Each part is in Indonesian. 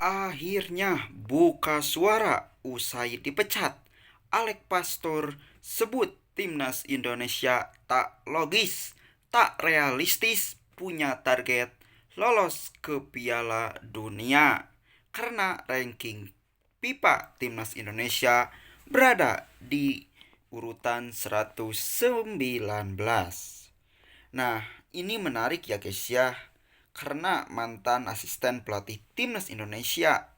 Akhirnya buka suara usai dipecat. Alex Pastor sebut timnas Indonesia tak logis, tak realistis punya target lolos ke Piala Dunia karena ranking FIFA timnas Indonesia berada di urutan 119. Nah, ini menarik ya guys ya, karena mantan asisten pelatih timnas Indonesia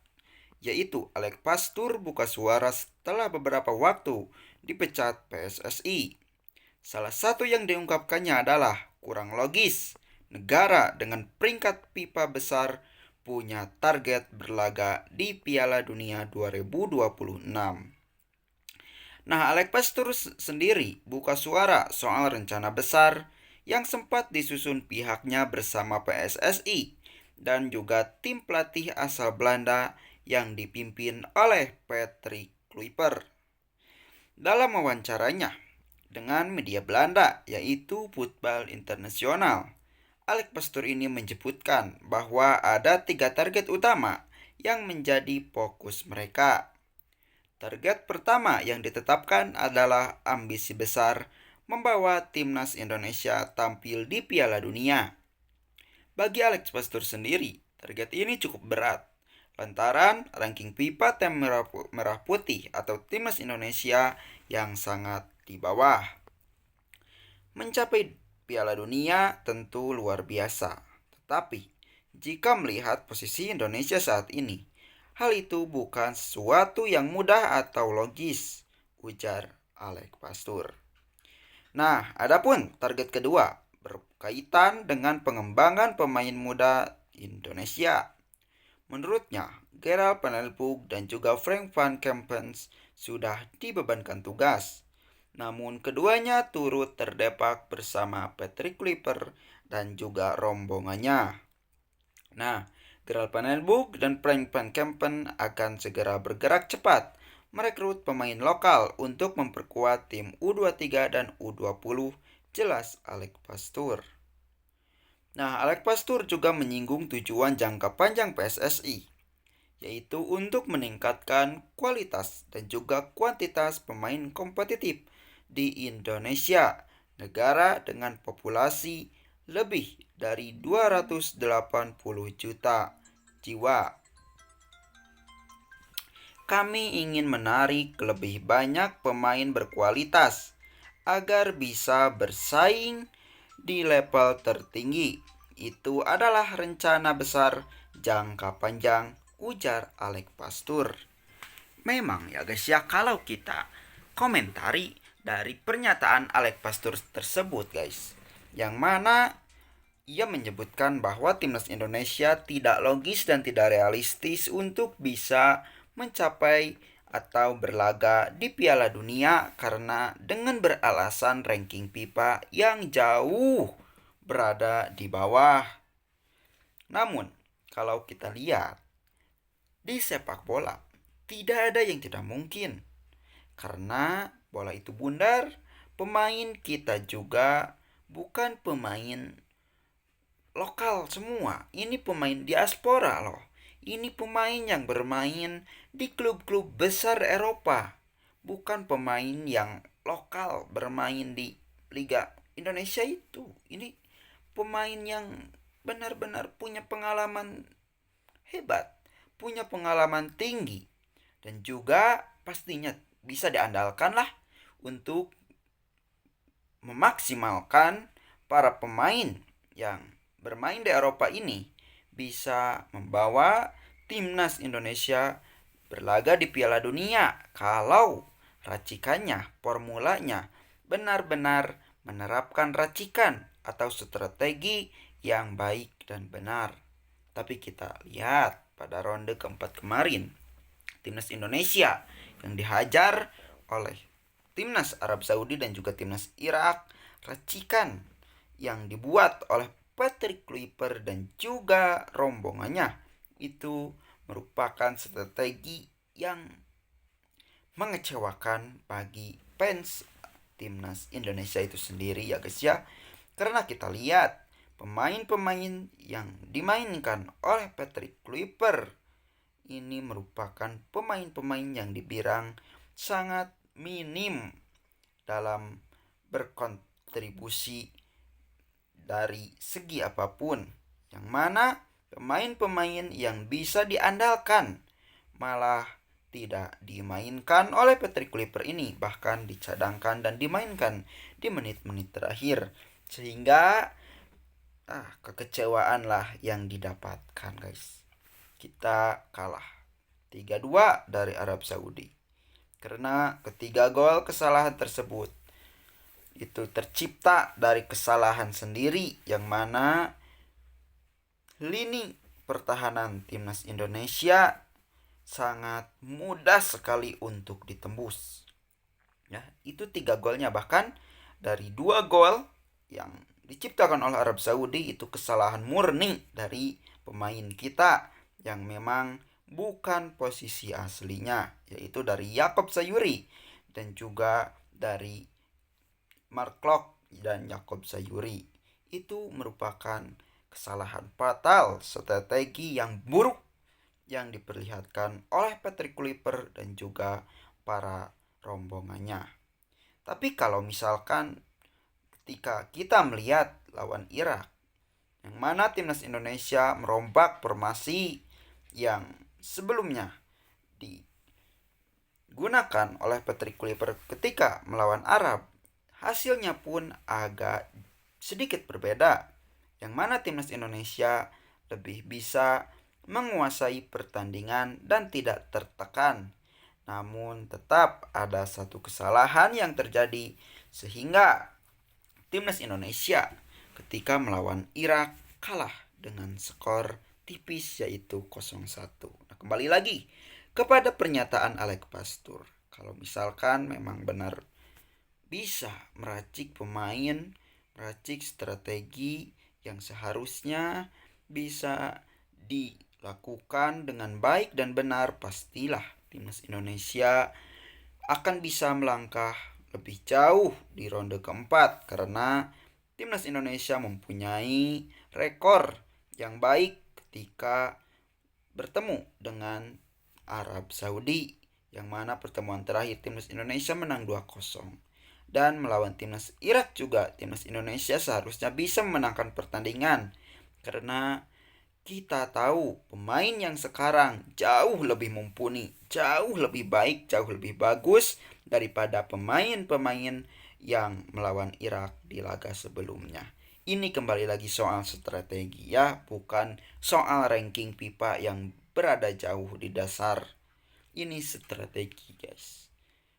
yaitu Alex Pastur buka suara setelah beberapa waktu dipecat PSSI. Salah satu yang diungkapkannya adalah kurang logis. Negara dengan peringkat FIFA besar punya target berlaga di Piala Dunia 2026. Nah, Alex Pastur sendiri buka suara soal rencana besar yang sempat disusun pihaknya bersama PSSI dan juga tim pelatih asal Belanda yang dipimpin oleh Patrick Kluivert. Dalam wawancaranya dengan media Belanda yaitu Voetbal Internasional, Alex Pastur ini menyebutkan bahwa ada 3 target utama yang menjadi fokus mereka. Target pertama yang ditetapkan adalah ambisi besar membawa timnas Indonesia tampil di Piala Dunia. Bagi Alex Pastur sendiri, target ini cukup berat lantaran ranking FIFA tim merah putih atau timnas Indonesia yang sangat di bawah. Mencapai Piala Dunia tentu luar biasa, tetapi jika melihat posisi Indonesia saat ini, hal itu bukan sesuatu yang mudah atau logis, ujar Alex Pastur. Nah, adapun target kedua berkaitan dengan pengembangan pemain muda Indonesia. Menurutnya, Gerald Penelpuk dan juga Frank van Kempens sudah dibebankan tugas. Namun keduanya turut terdepak bersama Patrick Kluivert dan juga rombongannya. Nah, Gerald Penelpuk dan Frank van Kempen akan segera bergerak cepat merekrut pemain lokal untuk memperkuat tim U23 dan U20, jelas Alex Pastur. Nah, Alex Pastur juga menyinggung tujuan jangka panjang PSSI, yaitu untuk meningkatkan kualitas dan juga kuantitas pemain kompetitif di Indonesia, negara dengan populasi lebih dari 280 juta jiwa. Kami ingin menarik lebih banyak pemain berkualitas agar bisa bersaing di level tertinggi. Itu adalah rencana besar jangka panjang, ujar Alex Pastur. Memang ya guys ya, kalau kita komentari dari pernyataan Alex Pastur tersebut guys, yang mana ia menyebutkan bahwa timnas Indonesia tidak logis dan tidak realistis untuk bisa mencapai atau berlaga di Piala Dunia karena dengan beralasan ranking FIFA yang jauh berada di bawah. Namun, kalau kita lihat di sepak bola, tidak ada yang tidak mungkin. Karena bola itu bundar, pemain kita juga bukan pemain lokal semua. Ini pemain diaspora loh. Ini pemain yang bermain di klub-klub besar Eropa. Bukan pemain yang lokal bermain di Liga Indonesia itu. Ini pemain yang benar-benar punya pengalaman hebat, punya pengalaman tinggi, dan juga pastinya bisa diandalkan lah untuk memaksimalkan para pemain yang bermain di Eropa ini bisa membawa timnas Indonesia berlaga di Piala Dunia kalau racikannya, formulanya benar-benar menerapkan racikan atau strategi yang baik dan benar. Tapi kita lihat pada ronde keempat kemarin, timnas Indonesia yang dihajar oleh timnas Arab Saudi dan juga timnas Irak, racikan yang dibuat oleh Patrick Kluivert dan juga rombongannya itu merupakan strategi yang mengecewakan bagi fans timnas Indonesia itu sendiri ya guys ya. Karena kita lihat pemain-pemain yang dimainkan oleh Patrick Kluivert ini merupakan pemain-pemain yang dibilang sangat minim dalam berkontribusi dari segi apapun, yang mana pemain-pemain yang bisa diandalkan malah tidak dimainkan oleh Patrick Kluivert ini, bahkan dicadangkan dan dimainkan di menit-menit terakhir, sehingga kekecewaan lah yang didapatkan, guys. Kita kalah 3-2 dari Arab Saudi. Karena ketiga gol kesalahan tersebut itu tercipta dari kesalahan sendiri, yang mana lini pertahanan timnas Indonesia sangat mudah sekali untuk ditembus. Ya, itu 3 golnya, bahkan dari 2 gol yang diciptakan oleh Arab Saudi itu kesalahan murni dari pemain kita yang memang bukan posisi aslinya, yaitu dari Yakob Sayuri dan juga dari Mark Klok dan Yakob Sayuri. Itu merupakan kesalahan fatal, strategi yang buruk yang diperlihatkan oleh Patrick Kluivert dan juga para rombongannya. Tapi kalau misalkan ketika kita melihat lawan Irak, yang mana timnas Indonesia merombak formasi yang sebelumnya digunakan oleh Patrick Kluivert ketika melawan Arab, hasilnya pun agak sedikit berbeda, yang mana timnas Indonesia lebih bisa menguasai pertandingan dan tidak tertekan. Namun tetap ada satu kesalahan yang terjadi sehingga timnas Indonesia ketika melawan Irak kalah dengan skor tipis, yaitu 0-1. Nah, kembali lagi kepada pernyataan Alex Pastur. Kalau misalkan memang benar bisa meracik pemain, meracik strategi yang seharusnya bisa dilakukan dengan baik dan benar, pastilah timnas Indonesia akan bisa melangkah lebih jauh di ronde keempat, karena timnas Indonesia mempunyai rekor yang baik ketika bertemu dengan Arab Saudi, yang mana pertemuan terakhir timnas Indonesia menang 2-0. Dan melawan timnas Irak juga timnas Indonesia seharusnya bisa memenangkan pertandingan, karena kita tahu pemain yang sekarang jauh lebih mumpuni, jauh lebih baik, jauh lebih bagus daripada pemain-pemain yang melawan Irak di laga sebelumnya. Ini kembali lagi soal strategi ya, bukan soal ranking FIFA yang berada jauh di dasar. Ini strategi, guys.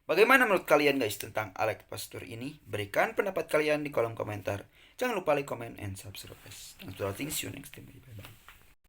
Bagaimana menurut kalian, guys, tentang Alex Pastur ini? Berikan pendapat kalian di kolom komentar. Jangan lupa like, comment, and subscribe, guys. Thanks for watching. See you next time. Bye bye.